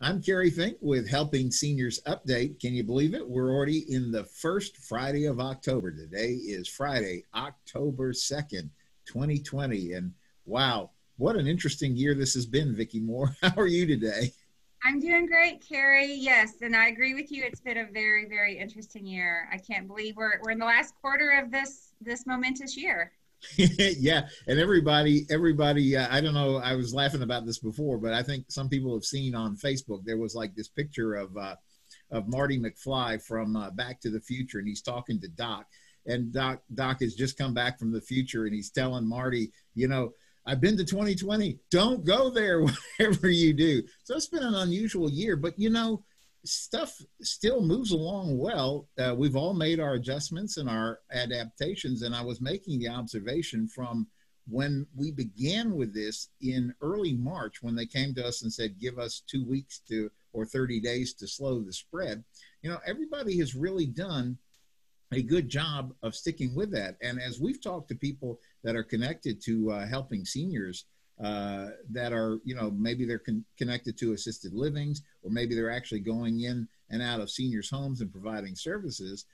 I'm Kerry Fink with Helping Seniors Update. Can you believe it? We're already in the first Friday of October. Today is Friday, October 2nd, 2020. And wow, what an interesting year this has been, Vicki Moore. How are you today? I'm doing great, Carrie. Yes, and I agree with you. It's been a very, very interesting year. I can't believe we're in the last quarter of this momentous year. Yeah, and everybody. I don't know. I was laughing about this before, but I think some people have seen on Facebook. There was like this picture of Marty McFly from Back to the Future, and he's talking to Doc, and Doc has just come back from the future, and he's telling Marty, I've been to 2020. Don't go there, whatever you do. So it's been an unusual year, but stuff still moves along well. We've all made our adjustments and our adaptations. And I was making the observation from when we began with this in early March, when they came to us and said, give us 2 weeks or 30 days to slow the spread. Everybody has really done a good job of sticking with that. And as we've talked to people that are connected to helping seniors, that are, maybe they're connected to assisted livings, or maybe they're actually going in and out of seniors' homes and providing services.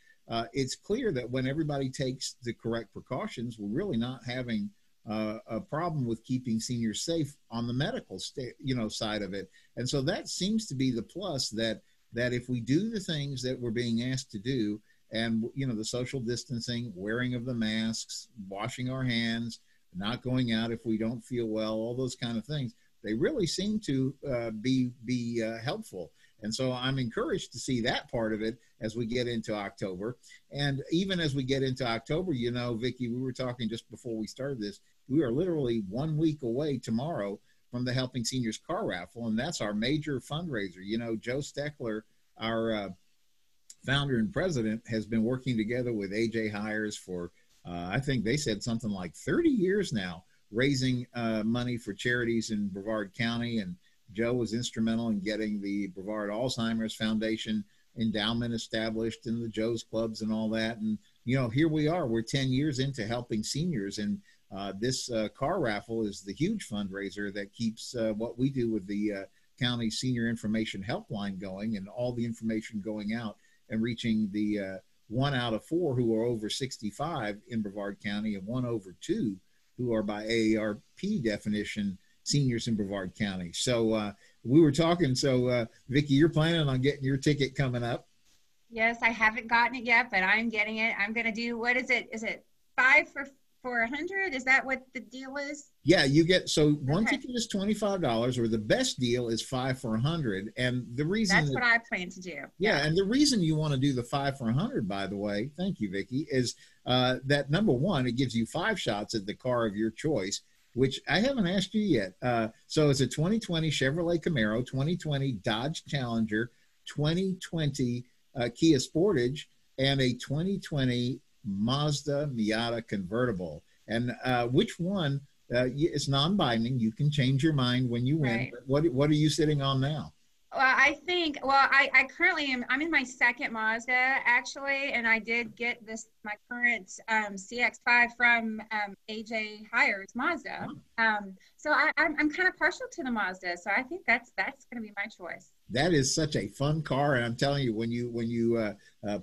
It's clear that when everybody takes the correct precautions, we're really not having a problem with keeping seniors safe on the medical side of it. And so that seems to be the plus, that if we do the things that we're being asked to do, and the social distancing, wearing of the masks, washing our hands, not going out if we don't feel well, all those kind of things, they really seem to be helpful. And so I'm encouraged to see that part of it as we get into October. And even as we get into October, Vicki, we were talking just before we started this, we are literally 1 week away tomorrow from the Helping Seniors Car Raffle, and that's our major fundraiser. Joe Steckler, our founder and president, has been working together with AJ Hires for I think they said something like 30 years now, raising money for charities in Brevard County. And Joe was instrumental in getting the Brevard Alzheimer's Foundation endowment established, and the Joe's Clubs and all that. And, here we are, we're 10 years into helping seniors. And this car raffle is the huge fundraiser that keeps what we do with the county senior information helpline going, and all the information going out and reaching the 1 out of 4 who are over 65 in Brevard County, and 1 over 2 who are by AARP definition seniors in Brevard County. So we were talking, Vicki, you're planning on getting your ticket coming up. Yes, I haven't gotten it yet, but I'm getting it. I'm going to do, what is it? Is it 5 for 100? Is that what the deal is? Yeah, one ticket is $25, or the best deal is 5 for 100. And the reason that's what I plan to do. Yeah, and the reason you want to do the 5 for 100, by the way, thank you, Vicki, is that number one, it gives you 5 shots at the car of your choice, which I haven't asked you yet. So it's a 2020 Chevrolet Camaro, 2020 Dodge Challenger, 2020 Kia Sportage, and a 2020 Mazda Miata convertible. And which one? It's non-binding. You can change your mind when you win. Right. What are you sitting on now? Well, I currently I'm in my second Mazda, actually, and I did get my current CX-5 from AJ Hires Mazda. So I'm kind of partial to the Mazda, so I think that's going to be my choice. That is such a fun car, and I'm telling you, when you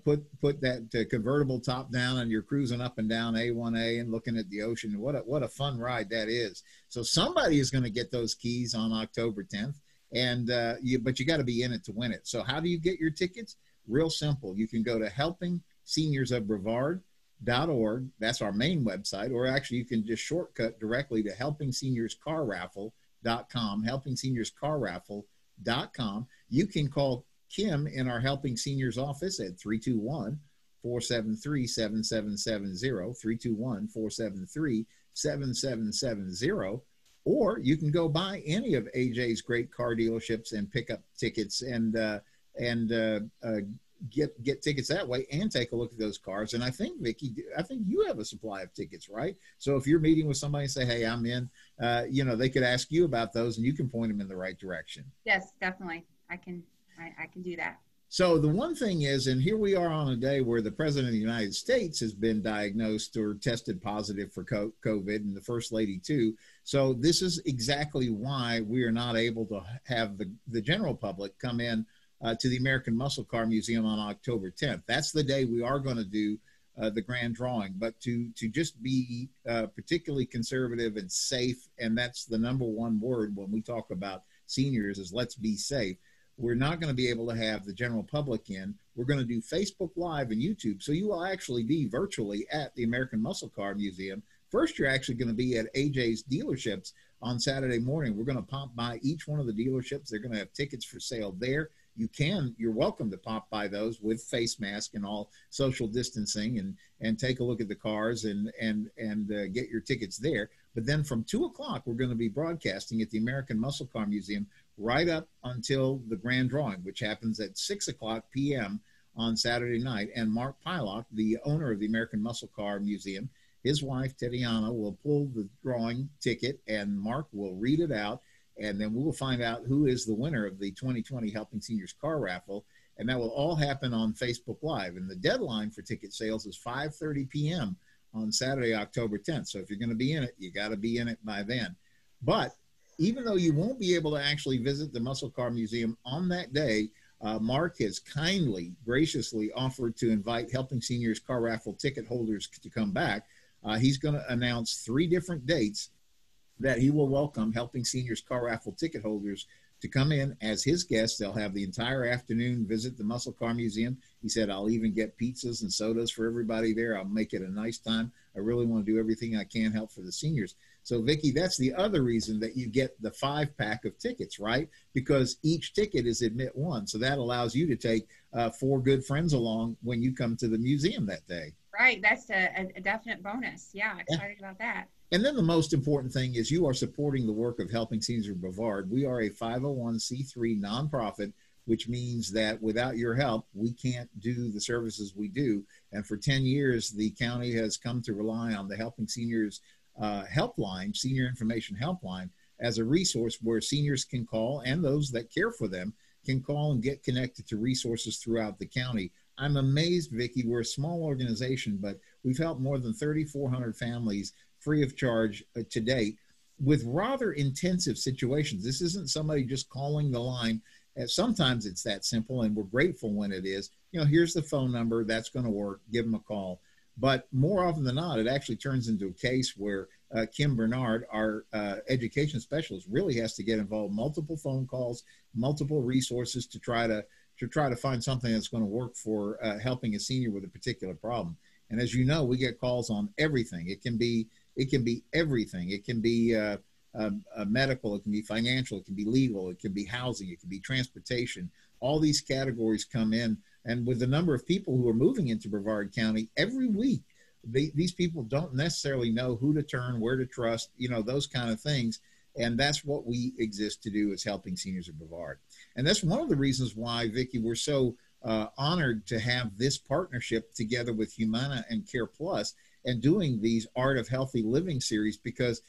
put that convertible top down and you're cruising up and down A1A and looking at the ocean, what a fun ride that is. So somebody is going to get those keys on October 10th. And but you got to be in it to win it. So how do you get your tickets? Real simple. You can go to helpingseniorsofbrevard.org. That's our main website. Or actually, you can just shortcut directly to helpingseniorscarraffle.com, helpingseniorscarraffle.com. You can call Kim in our Helping Seniors office at 321-473-7770, 321-473-7770. Or you can go by any of AJ's great car dealerships and pick up tickets and get tickets that way, and take a look at those cars. And I think, Vicki, you have a supply of tickets, right? So if you're meeting with somebody and say, hey, I'm in, they could ask you about those, and you can point them in the right direction. Yes, definitely. I can do that. So the one thing is, and here we are on a day where the President of the United States has been diagnosed or tested positive for COVID, and the First Lady too. So this is exactly why we are not able to have the general public come in to the American Muscle Car Museum on October 10th. That's the day we are going to do the grand drawing. But to just be particularly conservative and safe, and that's the number one word when we talk about seniors, is let's be safe. We're not going to be able to have the general public in. We're going to do Facebook Live and YouTube. So you will actually be virtually at the American Muscle Car Museum. First, you're actually going to be at AJ's dealerships on Saturday morning. We're going to pop by each one of the dealerships. They're going to have tickets for sale there. You're welcome to pop by those with face mask and all social distancing and take a look at the cars and get your tickets there. But then from 2:00, we're going to be broadcasting at the American Muscle Car Museum right up until the grand drawing, which happens at 6:00 p.m. on Saturday night. And Mark Pylock, the owner of the American Muscle Car Museum, his wife, Tatiana, will pull the drawing ticket, and Mark will read it out, and then we will find out who is the winner of the 2020 Helping Seniors Car Raffle, and that will all happen on Facebook Live. And the deadline for ticket sales is 5:30 p.m. on Saturday, October 10th. So if you're going to be in it, you got to be in it by then. But even though you won't be able to actually visit the Muscle Car Museum on that day, Mark has kindly, graciously offered to invite Helping Seniors Car Raffle ticket holders to come back. He's going to announce 3 different dates that he will welcome Helping Seniors Car Raffle ticket holders to come in as his guests. They'll have the entire afternoon, visit the Muscle Car Museum. He said, I'll even get pizzas and sodas for everybody there. I'll make it a nice time. I really want to do everything I can help for the seniors. So, Vicki, that's the other reason that you get the 5-pack of tickets, right? Because each ticket is admit one. So that allows you to take 4 good friends along when you come to the museum that day. Right. That's a definite bonus. Yeah. Excited about that. And then the most important thing is you are supporting the work of Helping Seniors of Brevard. We are a 501c3 nonprofit, which means that without your help, we can't do the services we do. And for 10 years, the county has come to rely on the Helping Seniors helpline, Senior Information Helpline, as a resource where seniors can call, and those that care for them can call and get connected to resources throughout the county. I'm amazed, Vicki, we're a small organization, but we've helped more than 3,400 families free of charge to date with rather intensive situations. This isn't somebody just calling the line. Sometimes it's that simple, and we're grateful when it is. You know, here's the phone number, that's going to work, give them a call. But more often than not, it actually turns into a case where Kim Bernard, our education specialist, really has to get involved. Multiple phone calls, multiple resources to try to find something that's going to work for helping a senior with a particular problem. And as you know, we get calls on everything. It can be everything. It can be medical, it can be financial, it can be legal, it can be housing, it can be transportation. All these categories come in. And with the number of people who are moving into Brevard County every week, these people don't necessarily know who to turn, where to trust, you know, those kind of things. And that's what we exist to do, is Helping Seniors of Brevard. And that's one of the reasons why, Vicki, we're so honored to have this partnership together with Humana and CarePlus and doing these Art of Healthy Living series, because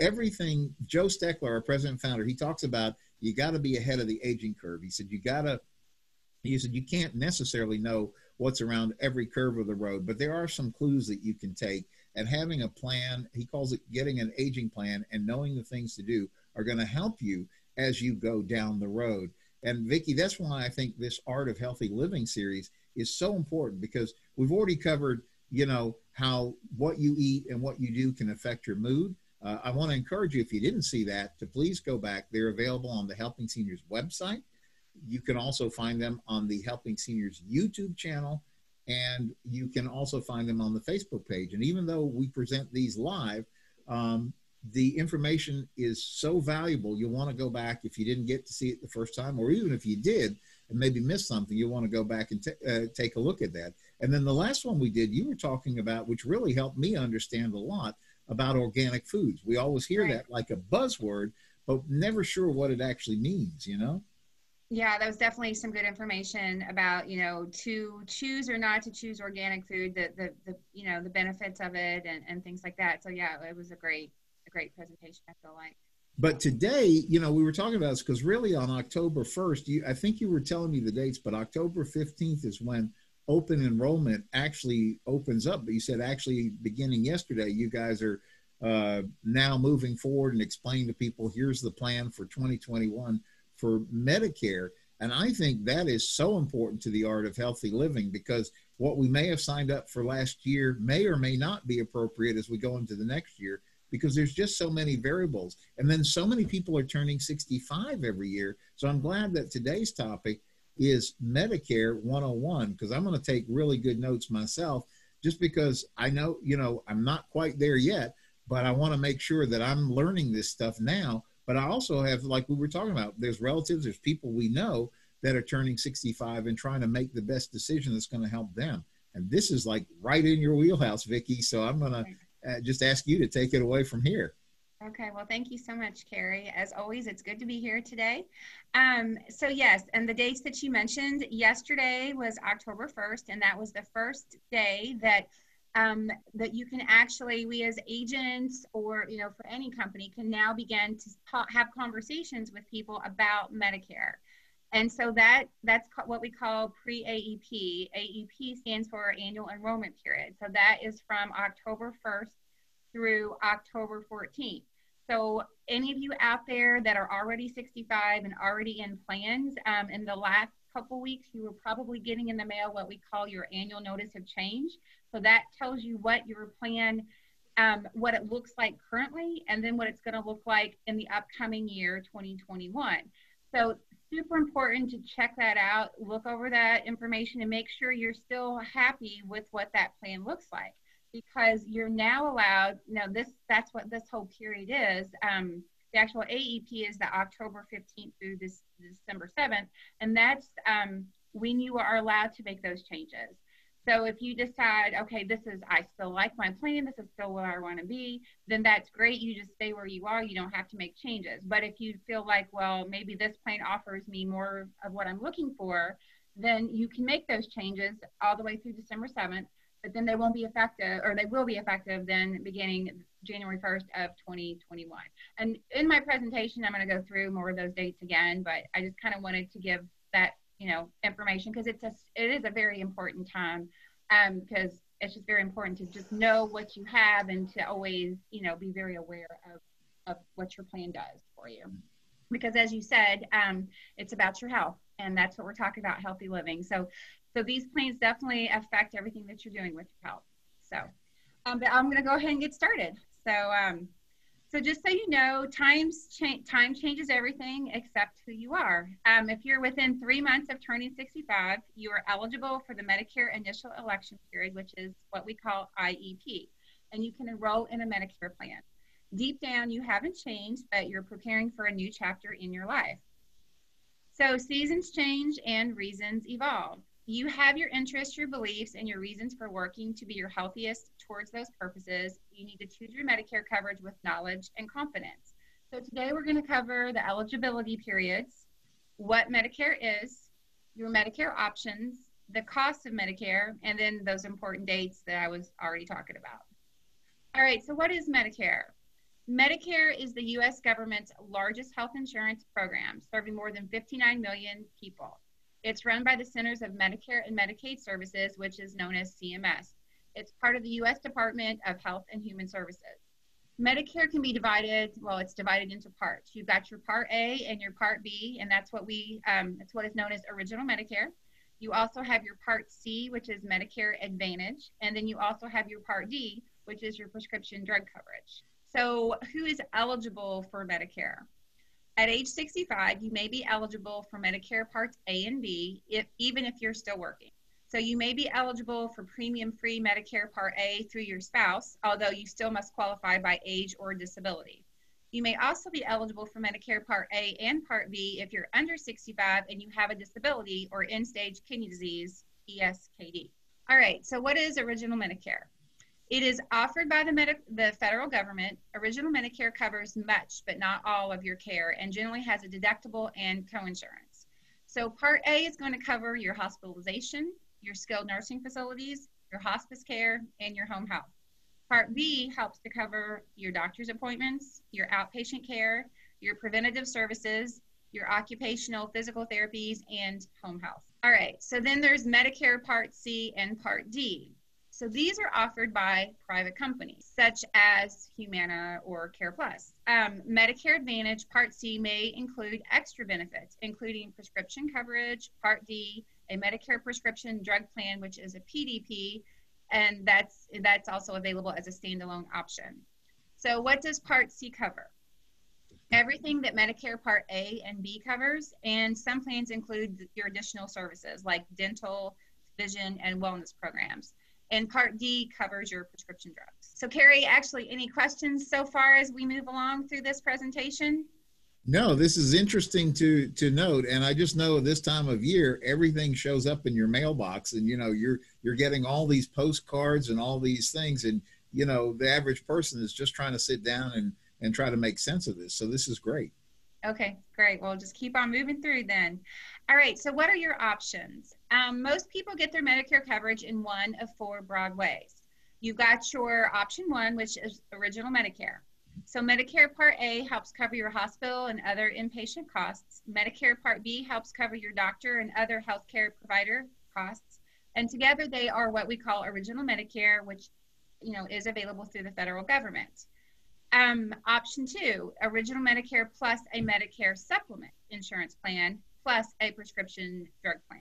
everything, Joe Steckler, our president and founder, he talks about you got to be ahead of the aging curve. He said you can't necessarily know what's around every curve of the road, but there are some clues that you can take. And having a plan, he calls it getting an aging plan, and knowing the things to do are going to help you as you go down the road. And Vicki, that's why I think this Art of Healthy Living series is so important, because we've already covered, you know, how what you eat and what you do can affect your mood. I want to encourage you, if you didn't see that, to please go back. They're available on the Helping Seniors website. You can also find them on the Helping Seniors YouTube channel, and you can also find them on the Facebook page. And even though we present these live, the information is so valuable, you'll want to go back if you didn't get to see it the first time, or even if you did and maybe missed something, you'll want to go back and take a look at that. And then the last one we did, you were talking about, which really helped me understand a lot, about organic foods. We always hear that like a buzzword, but never sure what it actually means, you know? Yeah, that was definitely some good information about, you know, to choose or not to choose organic food, the you know, the benefits of it and things like that. So yeah, it was a great presentation, I feel like. But today, you know, we were talking about this because really on October 1st, I think you were telling me the dates, but October 15th is when open enrollment actually opens up. But you said actually beginning yesterday, you guys are now moving forward and explaining to people, here's the plan for 2021 for Medicare. And I think that is so important to the art of healthy living, because what we may have signed up for last year may or may not be appropriate as we go into the next year, because there's just so many variables. And then so many people are turning 65 every year. So I'm glad that today's topic is Medicare 101, because I'm going to take really good notes myself, just because I know, you know, I'm not quite there yet, but I want to make sure that I'm learning this stuff now. But I also have, like we were talking about, there's relatives, there's people we know that are turning 65 and trying to make the best decision that's going to help them. And this is like right in your wheelhouse, Vicki. So I'm going to just ask you to take it away from here. Okay, well, thank you so much, Carrie. As always, it's good to be here today. So yes, and the dates that you mentioned, yesterday was October 1st, and that was the first day that that you can actually, we as agents or, you know, for any company can now begin to have conversations with people about Medicare. And so that's what we call pre-AEP. AEP stands for annual enrollment period. So that is from October 1st through October 14th. So any of you out there that are already 65 and already in plans, in the last couple weeks, you were probably getting in the mail what we call your annual notice of change. So that tells you what your plan, what it looks like currently, and then what it's going to look like in the upcoming year, 2021. So super important to check that out, look over that information, and make sure you're still happy with what that plan looks like, because you're now allowed, that's what this whole period is. The actual AEP is the October 15th through this December 7th, and that's when you are allowed to make those changes. So if you decide, okay, I still like my plan, this is still where I want to be, then that's great. You just stay where you are. You don't have to make changes. But if you feel like, well, maybe this plan offers me more of what I'm looking for, then you can make those changes all the way through December 7th, but then they won't be effective, or they will be effective then beginning January 1st of 2021. And in my presentation, I'm going to go through more of those dates again, but I just kind of wanted to give that information, because it is a very important time, because it's just very important to just know what you have and to always, be very aware of what your plan does for you. Because as you said, it's about your health, and that's what we're talking about, healthy living. So these plans definitely affect everything that you're doing with your health. So, but I'm going to go ahead and get started. So just so you know, time changes everything except who you are. If you're within 3 months of turning 65, you are eligible for the Medicare Initial Election Period, which is what we call IEP, and you can enroll in a Medicare plan. Deep down, you haven't changed, but you're preparing for a new chapter in your life. So seasons change and reasons evolve. You have your interests, your beliefs, and your reasons for working to be your healthiest towards those purposes. You need to choose your Medicare coverage with knowledge and confidence. So today we're going to cover the eligibility periods, what Medicare is, your Medicare options, the cost of Medicare, and then those important dates that I was already talking about. All right, so what is Medicare? Medicare is the U.S. government's largest health insurance program, serving more than 59 million people. It's run by the Centers of Medicare and Medicaid Services, which is known as CMS. It's part of the U.S. Department of Health and Human Services. Medicare can be divided, it's divided into parts. You've got your Part A and your Part B, and that's what is known as Original Medicare. You also have your Part C, which is Medicare Advantage, and then you also have your Part D, which is your prescription drug coverage. So who is eligible for Medicare? At age 65, you may be eligible for Medicare Parts A and B, even if you're still working. So you may be eligible for premium-free Medicare Part A through your spouse, although you still must qualify by age or disability. You may also be eligible for Medicare Part A and Part B if you're under 65 and you have a disability or end-stage kidney disease, ESKD. All right, so what is Original Medicare? It is offered by the federal government. Original Medicare covers much, but not all of your care, and generally has a deductible and coinsurance. So Part A is going to cover your hospitalization, your skilled nursing facilities, your hospice care, and your home health. Part B helps to cover your doctor's appointments, your outpatient care, your preventative services, your occupational physical therapies, and home health. All right, so then there's Medicare Part C and Part D. So these are offered by private companies, such as Humana or CarePlus. Medicare Advantage Part C may include extra benefits, including prescription coverage, Part D, a Medicare prescription drug plan, which is a PDP, and that's also available as a standalone option. So what does Part C cover? Everything that Medicare Part A and B covers, and some plans include your additional services like dental, vision, and wellness programs. And Part D covers your prescription drugs. So Carrie, actually, any questions so far as we move along through this presentation? No, this is interesting to note, and I just know this time of year everything shows up in your mailbox, and you're getting all these postcards and all these things, and the average person is just trying to sit down and try to make sense of this. So this is great. Okay, great. Well, just keep on moving through then. All right, so what are your options? Most people get their Medicare coverage in one of four broad ways. You've got your option one, which is original Medicare. So Medicare Part A helps cover your hospital and other inpatient costs. Medicare Part B helps cover your doctor and other healthcare provider costs. And together they are what we call original Medicare, which is available through the federal government. Option two, original Medicare plus a Medicare Supplement insurance plan plus a prescription drug plan.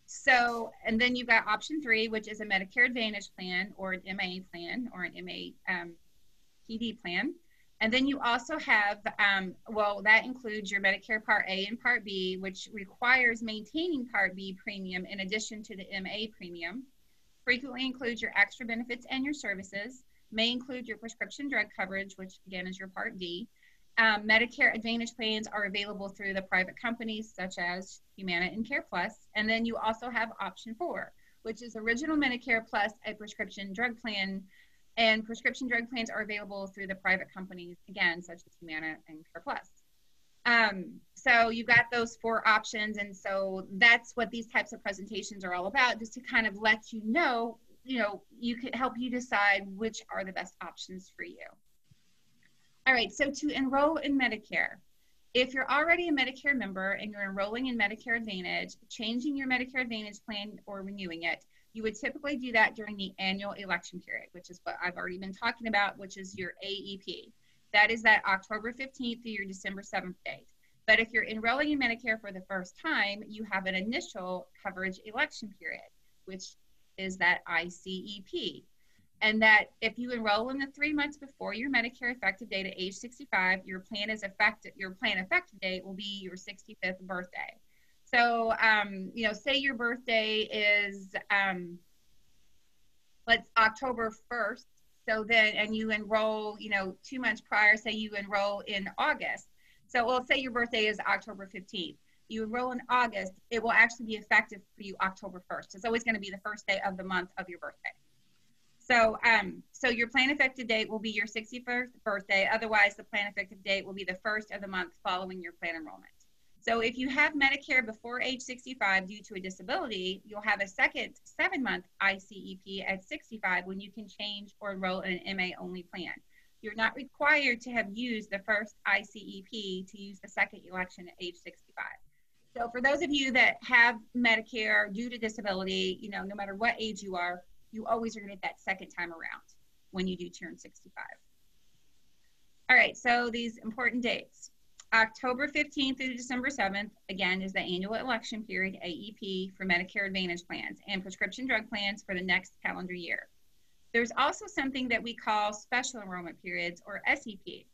So, and then you've got option three, which is a Medicare Advantage plan or an MA plan or an MA PD plan. And then you also have, that includes your Medicare Part A and Part B, which requires maintaining Part B premium in addition to the MA premium. Frequently includes your extra benefits and your services. May include your prescription drug coverage, which again is your Part D. Medicare Advantage plans are available through the private companies such as Humana and CarePlus. And then you also have option four, which is original Medicare plus a prescription drug plan. And prescription drug plans are available through the private companies, again, such as Humana and CarePlus. So you've got those four options. And so that's what these types of presentations are all about, just to kind of let you know, you can help you decide which are the best options for you. All right, so to enroll in Medicare, if you're already a Medicare member and you're enrolling in Medicare Advantage, changing your Medicare Advantage plan or renewing it, you would typically do that during the annual election period, which is what I've already been talking about, which is your AEP. That is that October 15th through your December 7th date. But if you're enrolling in Medicare for the first time, you have an initial coverage election period, which is that ICEP. And that if you enroll in the 3 months before your Medicare effective date at age 65, your plan effective date will be your 65th birthday. So, say your birthday is, let's October 1st. So then, and you enroll, 2 months prior, say you enroll in August. So let's say your birthday is October 15th. You enroll in August, it will actually be effective for you October 1st. It's always going to be the first day of the month of your birthday. So, so your plan effective date will be your 61st birthday. Otherwise, the plan effective date will be the first of the month following your plan enrollment. So if you have Medicare before age 65 due to a disability, you'll have a second 7-month ICEP at 65 when you can change or enroll in an MA-only plan. You're not required to have used the first ICEP to use the second election at age 65. So for those of you that have Medicare due to disability, no matter what age you are, you always are going to get that second time around when you do turn 65. All right, so these important dates. October 15th through December 7th, again, is the annual election period, AEP, for Medicare Advantage plans and prescription drug plans for the next calendar year. There's also something that we call special enrollment periods, or SEP.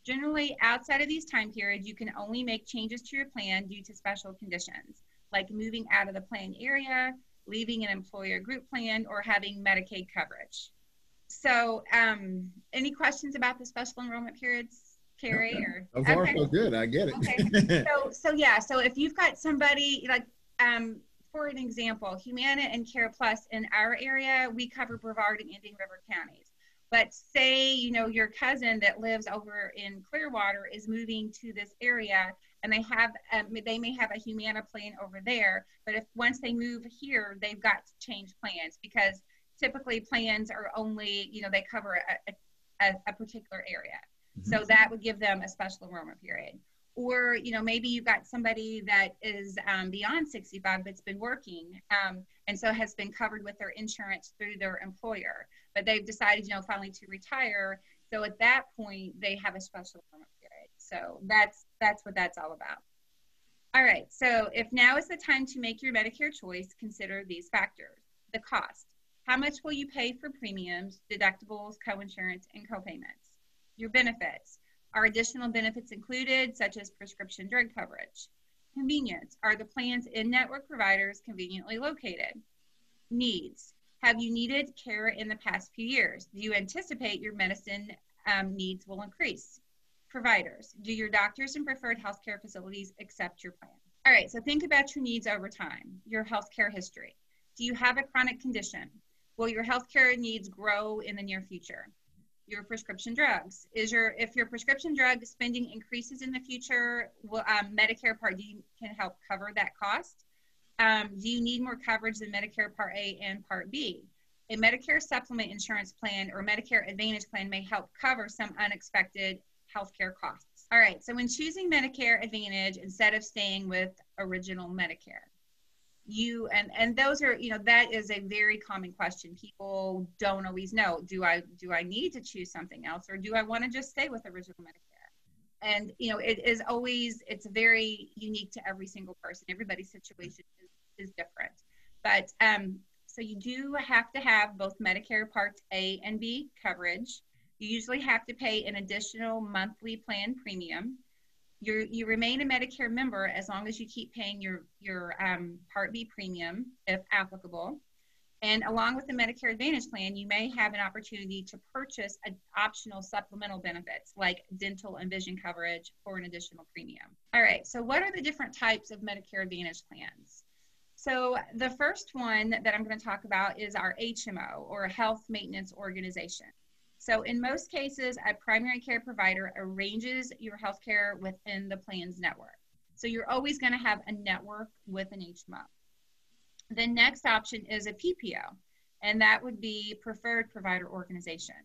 Generally, outside of these time periods, you can only make changes to your plan due to special conditions, like moving out of the plan area, leaving an employer group plan, or having Medicaid coverage. So any questions about the special enrollment periods, Carrie? Or so far, so good. I get it. Okay. So if you've got somebody like, for an example, Humana and CarePlus in our area, we cover Brevard and Indian River counties. But say, your cousin that lives over in Clearwater is moving to this area, and they may have a Humana plan over there, but once they move here, they've got to change plans, because typically plans are only, they cover a particular area. So that would give them a special enrollment period. Or, you know, maybe you've got somebody that is beyond 65 that's been working and so has been covered with their insurance through their employer, but they've decided, you know, finally to retire. So at that point, they have a special enrollment period. So that's what that's all about. All right, so if now is the time to make your Medicare choice, consider these factors. The cost. How much will you pay for premiums, deductibles, coinsurance, and copayments? Your benefits. Are additional benefits included, such as prescription drug coverage? Convenience. Are the plans in-network providers conveniently located? Needs. Have you needed care in the past few years? Do you anticipate your medicine needs will increase? Providers. Do your doctors and preferred healthcare facilities accept your plan? All right, so think about your needs over time, your healthcare history. Do you have a chronic condition? Will your healthcare needs grow in the near future? Your prescription drugs. If your prescription drug spending increases in the future, Medicare Part D can help cover that cost. Do you need more coverage than Medicare Part A and Part B? A Medicare Supplement insurance plan or Medicare Advantage plan may help cover some unexpected healthcare costs. All right, so when choosing Medicare Advantage instead of staying with original Medicare, and those are, you know, that is a very common question. People don't always know, do I need to choose something else, or do I want to just stay with original Medicare? And, you know, it's very unique to every single person. Everybody's situation is different. But so you do have to have both Medicare Parts A and B coverage. You usually have to pay an additional monthly plan premium. You remain a Medicare member as long as you keep paying your Part B premium, if applicable. And along with the Medicare Advantage plan, you may have an opportunity to purchase optional supplemental benefits like dental and vision coverage for an additional premium. All right, so what are the different types of Medicare Advantage plans? So the first one that I'm going to talk about is our HMO, or Health Maintenance Organization. So in most cases, a primary care provider arranges your healthcare within the plan's network. So you're always going to have a network with an HMO. The next option is a PPO, and that would be Preferred Provider Organization.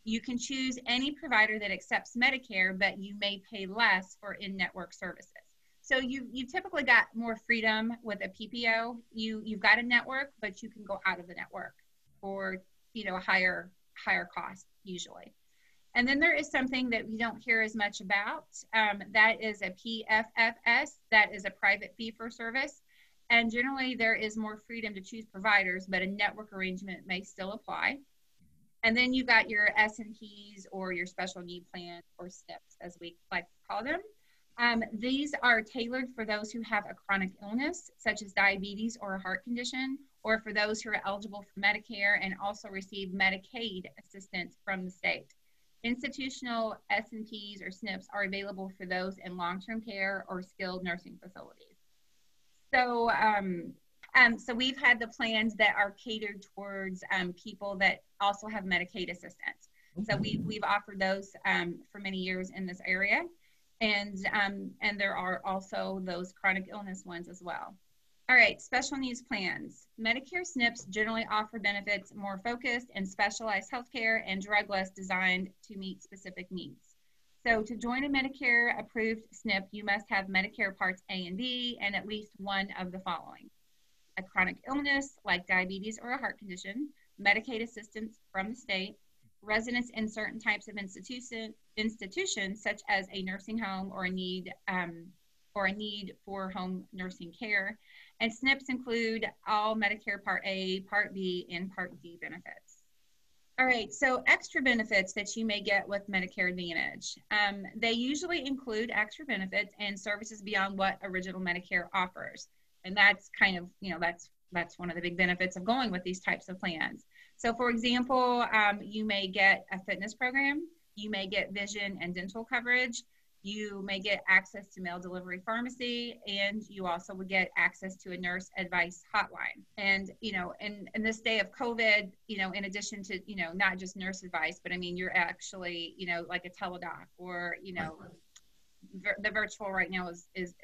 You can choose any provider that accepts Medicare, but you may pay less for in-network services. So you typically got more freedom with a PPO. You've got a network, but you can go out of the network for, you know, a higher cost usually. And then there is something that we don't hear as much about. That is a PFFS. That is a private fee for service. And generally there is more freedom to choose providers, but a network arrangement may still apply. And then you got your SNPs, or your special need plan, or SNPs as we like to call them. These are tailored for those who have a chronic illness, such as diabetes or a heart condition, or for those who are eligible for Medicare and also receive Medicaid assistance from the state. Institutional SNPs or SNPs are available for those in long-term care or skilled nursing facilities. So, so we've had the plans that are catered towards people that also have Medicaid assistance. So we've offered those for many years in this area. And there are also those chronic illness ones as well. All right, special needs plans. Medicare SNPs generally offer benefits more focused and specialized healthcare and drug lists designed to meet specific needs. So to join a Medicare approved SNP, you must have Medicare Parts A and B and at least one of the following: a chronic illness like diabetes or a heart condition, Medicaid assistance from the state, residence in certain types of institutions such as a nursing home or a need for home nursing care. And SNPs include all Medicare Part A, Part B, and Part D benefits. All right, so extra benefits that you may get with Medicare Advantage. They usually include extra benefits and services beyond what original Medicare offers. And that's kind of, you know, that's one of the big benefits of going with these types of plans. So for example, you may get a fitness program, you may get vision and dental coverage, you may get access to mail delivery pharmacy, and you also would get access to a nurse advice hotline. And, you know, in this day of COVID, you know, in addition to, you know, not just nurse advice, but I mean, you're actually, you know, like a teledoc, or, you know, the virtual right now is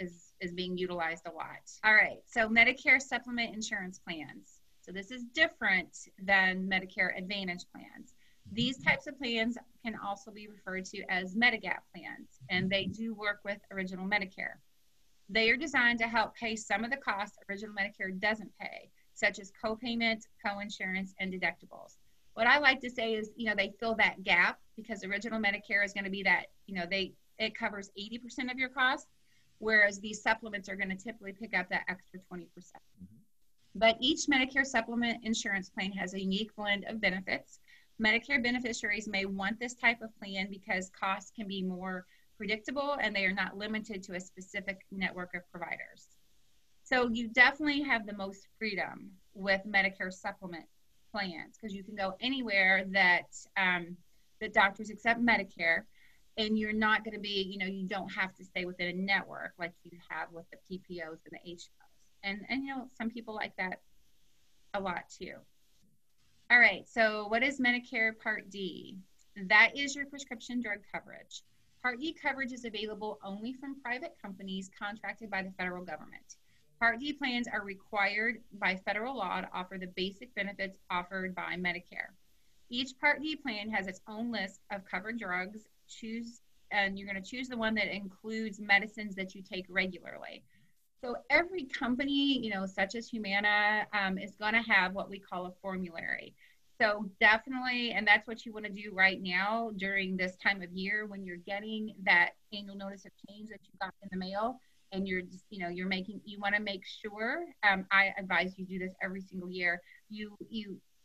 being utilized a lot. All right, so Medicare Supplement insurance plans. So this is different than Medicare Advantage plans. These types of plans can also be referred to as Medigap plans, and they do work with Original Medicare. They are designed to help pay some of the costs Original Medicare doesn't pay, such as co-payments, co-insurance, and deductibles. What I like to say is, they fill that gap because Original Medicare is going to be that, it covers 80% of your costs, whereas these supplements are going to typically pick up that extra 20%. But each Medicare supplement insurance plan has a unique blend of benefits. Medicare beneficiaries may want this type of plan because costs can be more predictable and they are not limited to a specific network of providers. So you definitely have the most freedom with Medicare supplement plans because you can go anywhere that doctors accept Medicare, and you're not going to be, you don't have to stay within a network like you have with the PPOs and the HMOs. And some people like that a lot too. All right, so what is Medicare Part D? That is your prescription drug coverage. Part D coverage is available only from private companies contracted by the federal government. Part D plans are required by federal law to offer the basic benefits offered by Medicare. Each Part D plan has its own list of covered drugs. And you're going to choose the one that includes medicines that you take regularly. So every company, such as Humana, is going to have what we call a formulary. So definitely, and that's what you want to do right now during this time of year when you're getting that annual notice of change that you got in the mail, and you're just, you want to make sure, I advise you do this every single year, you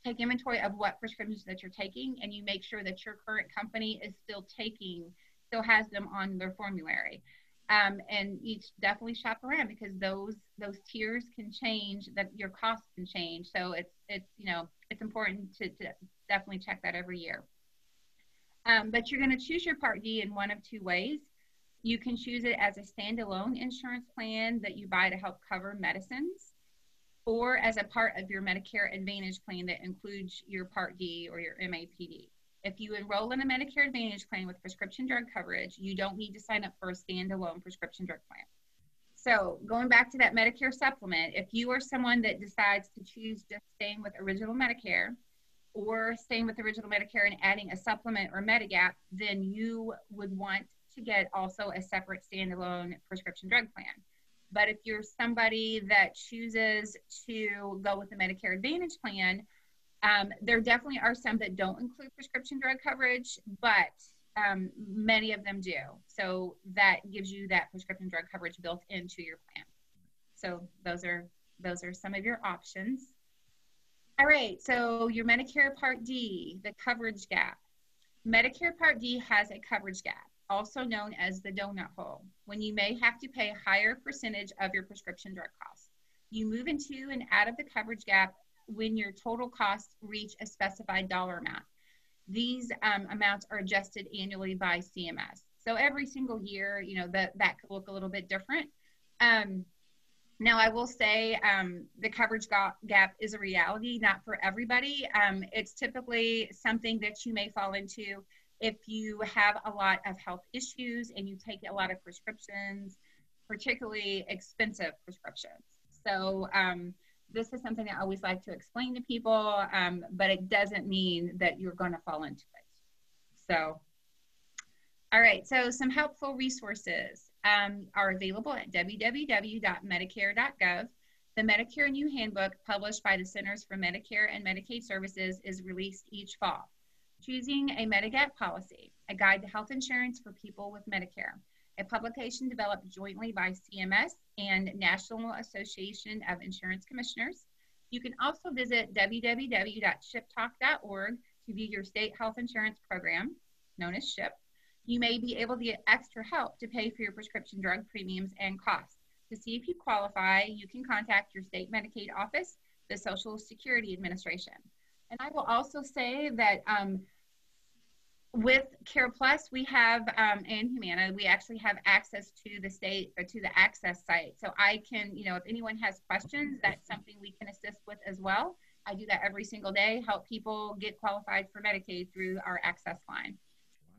take inventory of what prescriptions that you're taking, and you make sure that your current company is still has them on their formulary. And you definitely shop around because those tiers can change, that your costs can change. So it's important to definitely check that every year. But you're going to choose your Part D in one of two ways. You can choose it as a standalone insurance plan that you buy to help cover medicines, or as a part of your Medicare Advantage plan that includes your Part D or your MAPD. If you enroll in a Medicare Advantage plan with prescription drug coverage, you don't need to sign up for a standalone prescription drug plan. So going back to that Medicare supplement, if you are someone that decides to choose just staying with Original Medicare or staying with Original Medicare and adding a supplement or Medigap, then you would want to get also a separate standalone prescription drug plan. But if you're somebody that chooses to go with the Medicare Advantage plan, there definitely are some that don't include prescription drug coverage, but many of them do. So that gives you that prescription drug coverage built into your plan. So those are some of your options. All right, so your Medicare Part D, the coverage gap. Medicare Part D has a coverage gap, also known as the donut hole, when you may have to pay a higher percentage of your prescription drug costs. You move into and out of the coverage gap when your total costs reach a specified dollar amount. These amounts are adjusted annually by CMS. So every single year, that could look a little bit different. Now, I will say the coverage gap is a reality, not for everybody. It's typically something that you may fall into if you have a lot of health issues and you take a lot of prescriptions, particularly expensive prescriptions. So this is something I always like to explain to people, but it doesn't mean that you're going to fall into it. So, all right, so some helpful resources are available at www.medicare.gov. The Medicare New Handbook, published by the Centers for Medicare and Medicaid Services, is released each fall. Choosing a Medigap policy, a guide to health insurance for people with Medicare, a publication developed jointly by CMS and National Association of Insurance Commissioners. You can also visit www.shiptalk.org to view your state health insurance program, known as SHIP. You may be able to get extra help to pay for your prescription drug premiums and costs. To see if you qualify, you can contact your state Medicaid office, the Social Security Administration. And I will also say that with CarePlus, we have, and Humana, we actually have access to the state, or to the access site. So I can, if anyone has questions, that's something we can assist with as well. I do that every single day, help people get qualified for Medicaid through our access line.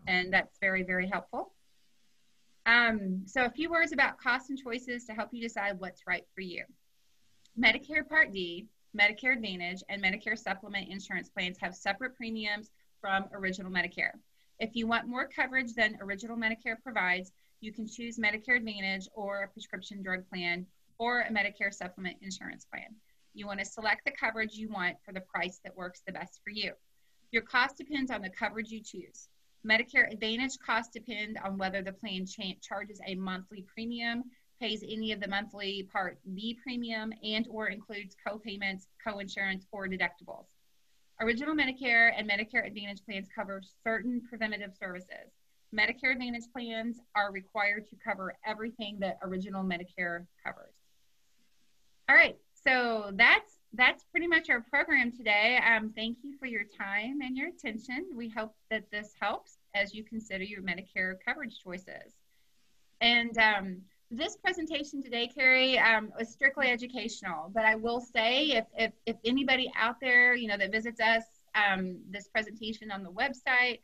And that's very, very helpful. So a few words about costs and choices to help you decide what's right for you. Medicare Part D, Medicare Advantage, and Medicare Supplement insurance plans have separate premiums from Original Medicare. If you want more coverage than Original Medicare provides, you can choose Medicare Advantage or a prescription drug plan or a Medicare Supplement insurance plan. You want to select the coverage you want for the price that works the best for you. Your cost depends on the coverage you choose. Medicare Advantage costs depend on whether the plan charges a monthly premium, pays any of the monthly Part B premium, and or includes co-payments, co-insurance, or deductibles. Original Medicare and Medicare Advantage plans cover certain preventative services. Medicare Advantage plans are required to cover everything that Original Medicare covers. All right, so that's pretty much our program today. Thank you for your time and your attention. We hope that this helps as you consider your Medicare coverage choices. And this presentation today, Carrie, was strictly educational, but I will say if anybody out there, that visits us, this presentation on the website,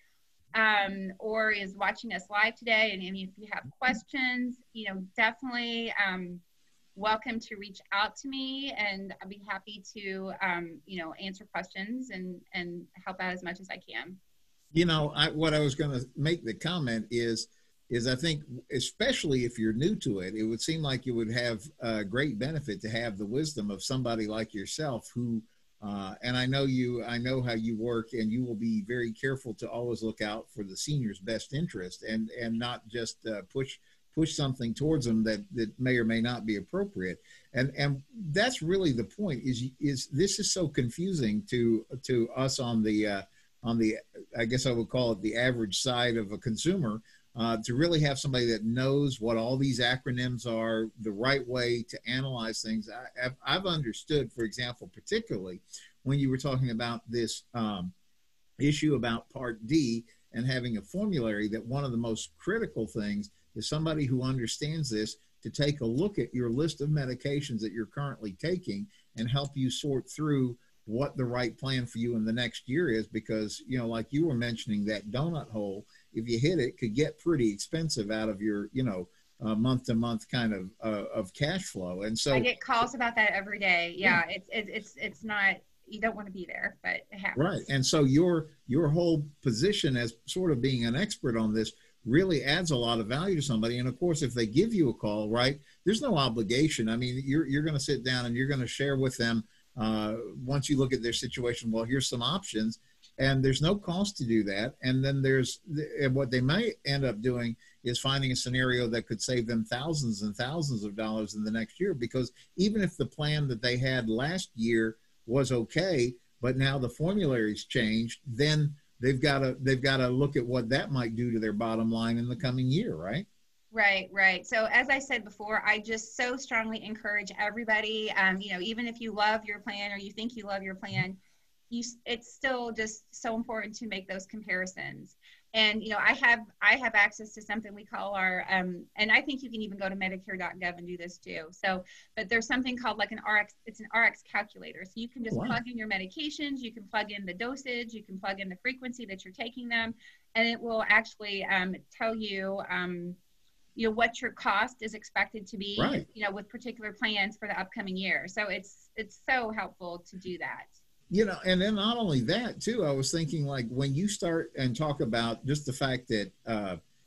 or is watching us live today, and if you have questions, definitely welcome to reach out to me, and I'll be happy to, answer questions and help out as much as I can. What I was going to make the comment is I think, especially if you're new to it, it would seem like it would have a great benefit to have the wisdom of somebody like yourself who, and I know how you work, and you will be very careful to always look out for the senior's best interest and not just push something towards them that may or may not be appropriate. And that's really the point, is this is so confusing to us on the I guess I would call it the average side of a consumer, to really have somebody that knows what all these acronyms are, the right way to analyze things. I've understood, for example, particularly when you were talking about this issue about Part D and having a formulary, that one of the most critical things is somebody who understands this to take a look at your list of medications that you're currently taking and help you sort through what the right plan for you in the next year is, because, like you were mentioning, that donut hole, if you hit it, could get pretty expensive out of your, month to month kind of cash flow. And so I get calls about that every day. Yeah. It's not, you don't want to be there, but it happens. Right. And so your whole position as sort of being an expert on this really adds a lot of value to somebody. And of course, if they give you a call, right, there's no obligation. I mean, you're going to sit down and you're going to share with them, once you look at their situation, well, here's some options, and there's no cost to do that. And then and what they might end up doing is finding a scenario that could save them thousands and thousands of dollars in the next year, because even if the plan that they had last year was okay, but now the formulary's changed, then they've got to look at what that might do to their bottom line in the coming year, right? Right. So as I said before, I just so strongly encourage everybody, even if you love your plan or you think you love your plan, it's still just so important to make those comparisons. And, I have access to something we call our, and I think you can even go to Medicare.gov and do this too. So, but there's something called like it's an RX calculator. So you can just plug in your medications, you can plug in the dosage, you can plug in the frequency that you're taking them, and it will actually tell you, what your cost is expected to be, right, with particular plans for the upcoming year. So it's so helpful to do that. And then not only that too, I was thinking, like, when you start and talk about just the fact that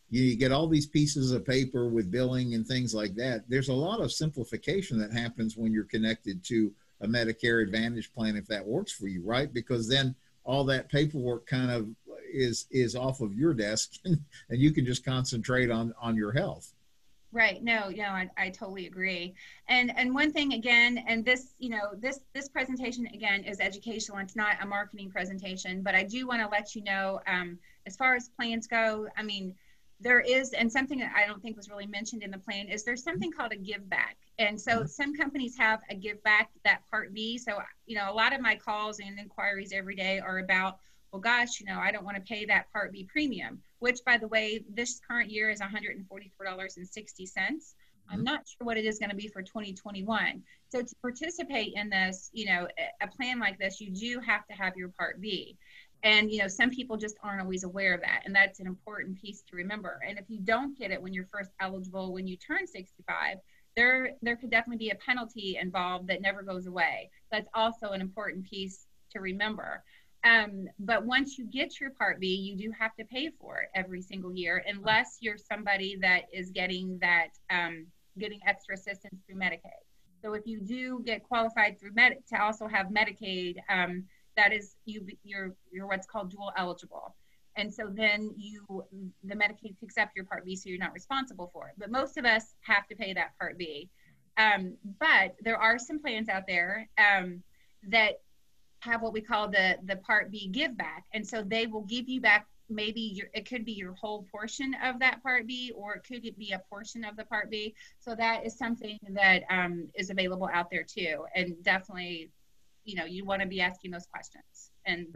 you get all these pieces of paper with billing and things like that, there's a lot of simplification that happens when you're connected to a Medicare Advantage plan, if that works for you, right? Because then all that paperwork kind of is off of your desk, and you can just concentrate on your health. Right. No, I totally agree. And one thing again, and this, this presentation again is educational. It's not a marketing presentation, but I do want to let you know, as far as plans go, I mean, there is, and something that I don't think was really mentioned in the plan, is there's something called a give back. And so some companies have a give back, that Part B. So, a lot of my calls and inquiries every day are about, well, gosh, I don't want to pay that Part B premium, which, by the way, this current year is $144.60. I'm not sure what it is going to be for 2021. So to participate in this, a plan like this, you do have to have your Part B. And, some people just aren't always aware of that. And that's an important piece to remember. And if you don't get it when you're first eligible, when you turn 65, there could definitely be a penalty involved that never goes away. That's also an important piece to remember. But once you get your Part B, you do have to pay for it every single year, unless you're somebody that is getting that getting extra assistance through Medicaid. So if you do get qualified through to also have Medicaid, that is you're what's called dual eligible. And so then the Medicaid picks up your Part B, so you're not responsible for it. But most of us have to pay that Part B. But there are some plans out there that have what we call the Part B give back. And so they will give you back maybe it could be your whole portion of that Part B, or it could be a portion of the Part B. So that is something that is available out there too. And definitely, you want to be asking those questions. And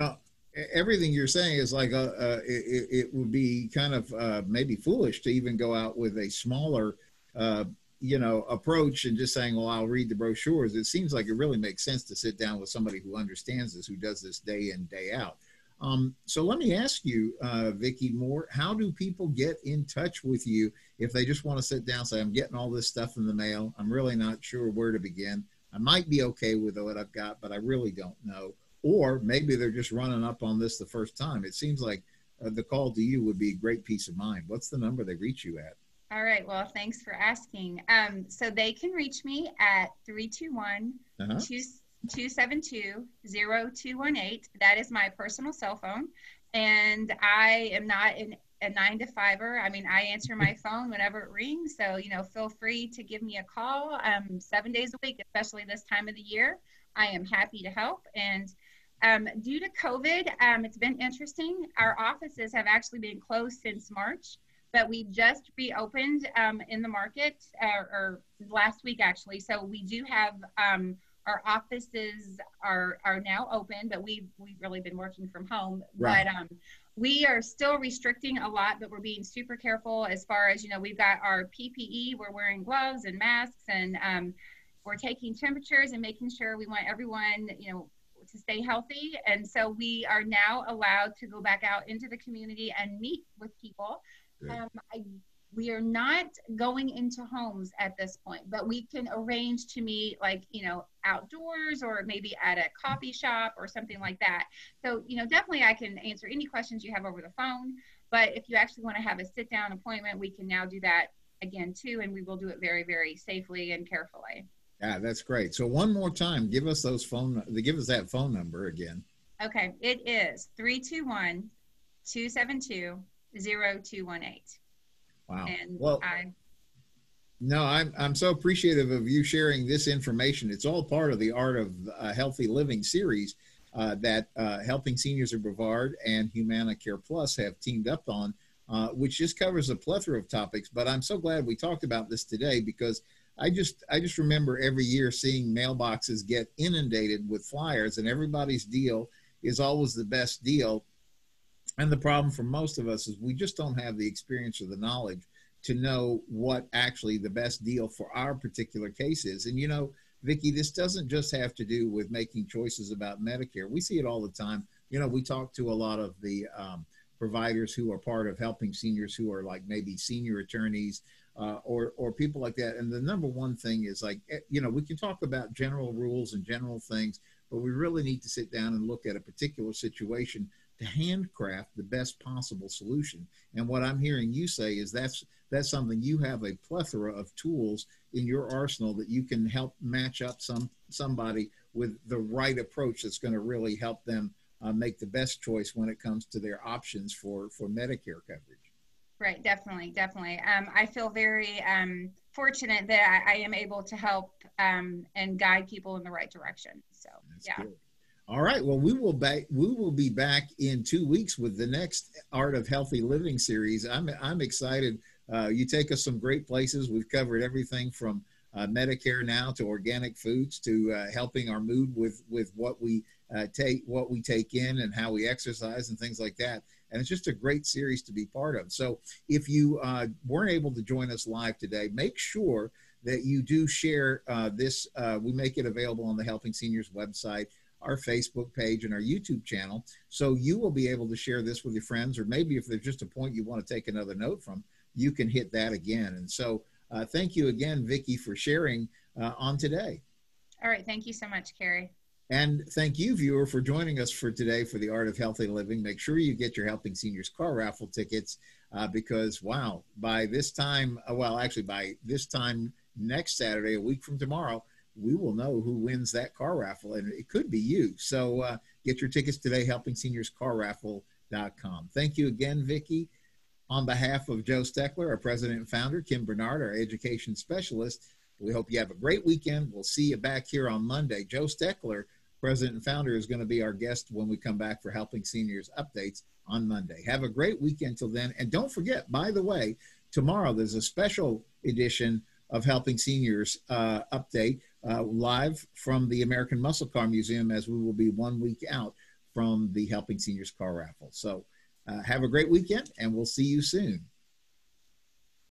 everything you're saying is like it would be kind of maybe foolish to even go out with a smaller approach and just saying, well, I'll read the brochures. It seems like it really makes sense to sit down with somebody who understands this, who does this day in, day out. So let me ask you, Vicki Moore, how do people get in touch with you if they just want to sit down and say, I'm getting all this stuff in the mail, I'm really not sure where to begin, I might be okay with what I've got, but I really don't know. Or maybe they're just running up on this the first time. It seems like the call to you would be great peace of mind. What's the number they reach you at? All right. Well, thanks for asking. So they can reach me at 321-272-0218. That is my personal cell phone. And I am not a 9-to-5er. I mean, I answer my phone whenever it rings. So, feel free to give me a call 7 days a week, especially this time of the year. I am happy to help. And due to COVID, it's been interesting. Our offices have actually been closed since March, but we just reopened in the market or last week, actually. So we do have our offices are now open, but we've really been working from home. Right. But we are still restricting a lot, but we're being super careful as far as, we've got our PPE, we're wearing gloves and masks, and we're taking temperatures and making sure we want everyone, to stay healthy. And so we are now allowed to go back out into the community and meet with people. We are not going into homes at this point, but we can arrange to meet outdoors or maybe at a coffee shop or something like that. So, definitely I can answer any questions you have over the phone, but if you actually want to have a sit down appointment, we can now do that again too. And we will do it very, very safely and carefully. Yeah, that's great. So one more time, give us that phone number again. Okay. It is 321-272-0218. Wow. And I'm so appreciative of you sharing this information. It's all part of the Art of Healthy Living series that Helping Seniors of Brevard and Humana Care Plus have teamed up on, which just covers a plethora of topics. But I'm so glad we talked about this today, because I just remember every year seeing mailboxes get inundated with flyers, and everybody's deal is always the best deal. And the problem for most of us is we just don't have the experience or the knowledge to know what actually the best deal for our particular case is. And, Vicki, this doesn't just have to do with making choices about Medicare. We see it all the time. We talk to a lot of the providers who are part of Helping Seniors, who are like maybe senior attorneys or people like that. And the number one thing is we can talk about general rules and general things, but we really need to sit down and look at a particular situation to handcraft the best possible solution. And what I'm hearing you say is that's something you have a plethora of tools in your arsenal that you can help match up somebody with the right approach that's going to really help them make the best choice when it comes to their options for Medicare coverage. Right, definitely. I feel very fortunate that I am able to help and guide people in the right direction. So that's good. All right. Well, we will be back in 2 weeks with the next Art of Healthy Living series. I'm excited. You take us some great places. We've covered everything from Medicare now to organic foods to helping our mood with what we take in and how we exercise and things like that. And it's just a great series to be part of. So if you weren't able to join us live today, make sure that you do share this. We make it available on the Helping Seniors website, our Facebook page, and our YouTube channel. So you will be able to share this with your friends, or maybe if there's just a point you want to take another note from, you can hit that again. And so thank you again, Vicki, for sharing on today. All right. Thank you so much, Carrie. And thank you, viewer, for joining us for today for the Art of Healthy Living. Make sure you get your Helping Seniors Car Raffle tickets because, wow, by this time, by this time next Saturday, a week from tomorrow, we will know who wins that car raffle, and it could be you. So get your tickets today, helpingseniors.carraffle.com. Thank you again, Vicki. On behalf of Joe Steckler, our president and founder, Kim Bernard, our education specialist, we hope you have a great weekend. We'll see you back here on Monday. Joe Steckler, president and founder, is going to be our guest when we come back for Helping Seniors Updates on Monday. Have a great weekend till then. And don't forget, by the way, tomorrow there's a special edition of Helping Seniors Update live from the American Muscle Car Museum, as we will be 1 week out from the Helping Seniors Car Raffle. So have a great weekend, and we'll see you soon.